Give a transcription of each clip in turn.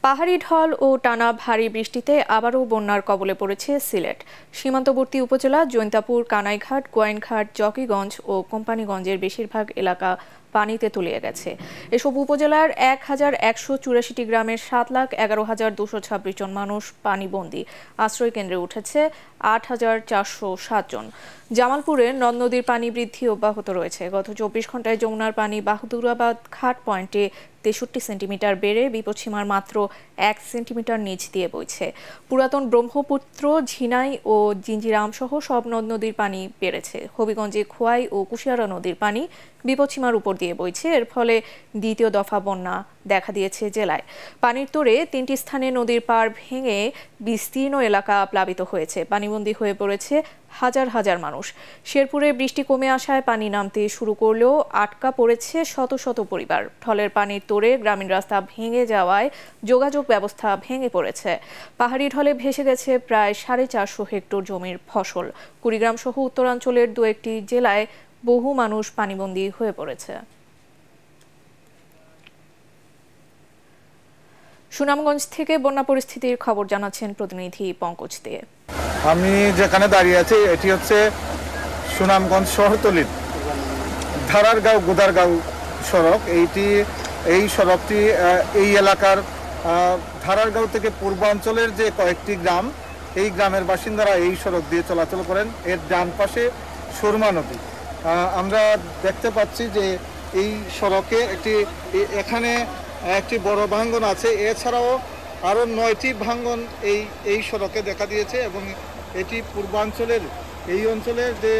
পাহাড়ি ঢল ও টানা ভারী বৃষ্টিতে আবারও বন্যার কবলে পড়েছে সিলেট। সীমান্তবর্তী উপজেলা জৈন্তাপুর, কানাইঘাট, গোয়াইনঘাট, জকিগঞ্জ ও কোম্পানিগঞ্জের বেশিরভাগ এলাকা পানিতে তলিয়ে গেছে। এসব উপজেলার ১,১৮৪টি গ্রামের ৭,১১,২২৬ জন মানুষ পানিবন্দী। আশ্রয় কেন্দ্রে উঠেছে ৮,৪০৭ জন। জামালপুরে নদ নদীর পানি বৃদ্ধি অব্যাহত রয়েছে। গত ২৪ ঘন্টায় যমুনার পানি বাহাদুরাবাদ ঘাট পয়েন্টে ৬৩ সেন্টিমিটার বেড়ে বিপদসীমার মাত্র ১ সেন্টিমিটার নিচ দিয়ে বইছে। পুরাতন ব্রহ্মপুত্র, ঝিনাই ও জিঞ্জিরাম সহ সব নদ নদীর পানি বেড়েছে। হবিগঞ্জে খোয়াই ও কুশিয়ারা নদীর পানি বিপদসীমার উপর দিয়ে বইছে। এর ফলে দ্বিতীয় দফা বন্যা দেখা দিয়েছে জেলায়। পানির তোড়ে ৩টি স্থানে নদীর পাড় ভেঙে বিস্তীর্ণ এলাকা প্লাবিত হয়েছে। পানিবন্দী হয়ে পড়েছে হাজার হাজার মানুষ। শেরপুরে বৃষ্টি কমে আসায় পানি নামতে শুরু করলেও আটকা পড়েছে শত শত পরিবার। ঢলের পানির তোড়ে গ্রামীণ রাস্তা ভেঙে যাওয়ায় যোগাযোগ ব্যবস্থা ভেঙে পড়েছে। পাহাড়ি ঢলে ভেসে গেছে প্রায় 450 হেক্টর জমির ফসল। কুড়িগ্রাম সহ উত্তরাঞ্চলের দু একটি জেলায় বহু মানুষ পানিবন্দী হয়ে পড়েছে। সুনামগঞ্জ থেকে বন্যা পরিস্থিতির খবর জানাচ্ছেন প্রতিনিধি পঙ্কজ দে। আমি যেখানে দাঁড়িয়ে আছি এটি হচ্ছে সুনামগঞ্জ শহরতলির ধারারগাঁও গোদারগাঁও সড়ক। এই সড়কটি এই এলাকার ধারারগাঁও থেকে পূর্বাঞ্চলের যে কয়েকটি গ্রাম, এই গ্রামের বাসিন্দারা এই সড়ক দিয়ে চলাচল করেন। এর ডান পাশে সুরমা নদী। আমরা দেখতে পাচ্ছি যে এই সড়কে এখানে একটি বড় ভাঙ্গন আছে। এছাড়াও আরও 9টি ভাঙ্গন এই সড়কে দেখা দিয়েছে এবং এটি পূর্বাঞ্চলের এই অঞ্চলের যে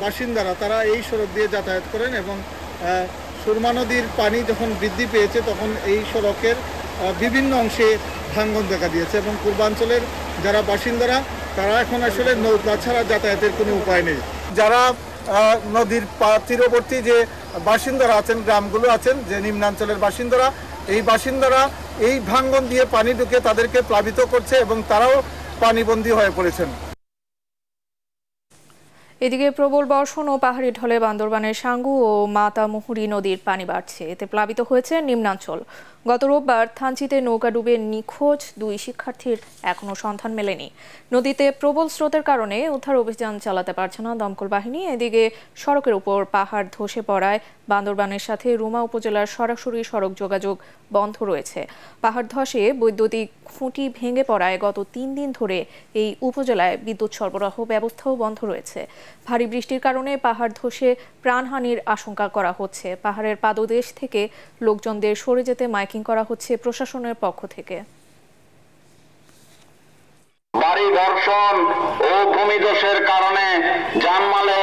বাসিন্দারা তারা এই সড়ক দিয়ে যাতায়াত করেন এবং সুরমা নদীর পানি যখন বৃদ্ধি পেয়েছে তখন এই সড়কের বিভিন্ন অংশে ভাঙ্গন দেখা দিয়েছে এবং পূর্বাঞ্চলের যারা বাসিন্দারা তারা এখন আসলে নৌকা ছাড়া যাতায়াতের কোনো উপায় নেই। যারা নদীর তীরবর্তী যে বাসিন্দারা আছেন, গ্রামগুলো আছেন, যে নিম্নাঞ্চলের বাসিন্দারা, এই বাসিন্দারা এই ভাঙ্গন দিয়ে পানি ঢুকে তাদেরকে প্লাবিত করছে এবং তারাও পানিবন্দী হয়ে পড়েছেন। এদিকে প্রবল বর্ষণ ও পাহাড়ি ঢলে বান্দরবানের সাঙ্গু ও মাতামুহুরী নদীর পানি বাড়ছে। এতে প্লাবিত হয়েছে নিম্নাঞ্চল। গত রোববার থানচিতে নৌকা ডুবে নিখোঁজ 2 শিক্ষার্থীর এখনও সন্ধান মেলেনি। নদীতে প্রবল স্রোতের কারণে উদ্ধার অভিযান চালাতে পারছে না দমকল বাহিনী। এদিকে সড়কের উপর পাহাড় ধসে পড়ায় বান্দরবানের সাথে রুমা উপজেলার সরাসরি সড়ক যোগাযোগ বন্ধ রয়েছে। পাহাড় ধসে বৈদ্যুতিক খুঁটি ভেঙে পড়ায় গত 3 দিন ধরে এই উপজেলায় বিদ্যুৎ সরবরাহ ব্যবস্থাও বন্ধ রয়েছে। ভারী বৃষ্টির কারণে পাহাড় ধসে প্রাণহানির আশঙ্কা করা হচ্ছে। পাহাড়ের পাদদেশ থেকে লোকজনদের সরে যেতে মাইকিং করা হচ্ছে প্রশাসনের পক্ষ থেকে। ভারী বর্ষণ ও ভূমিধসের কারণে জানমালের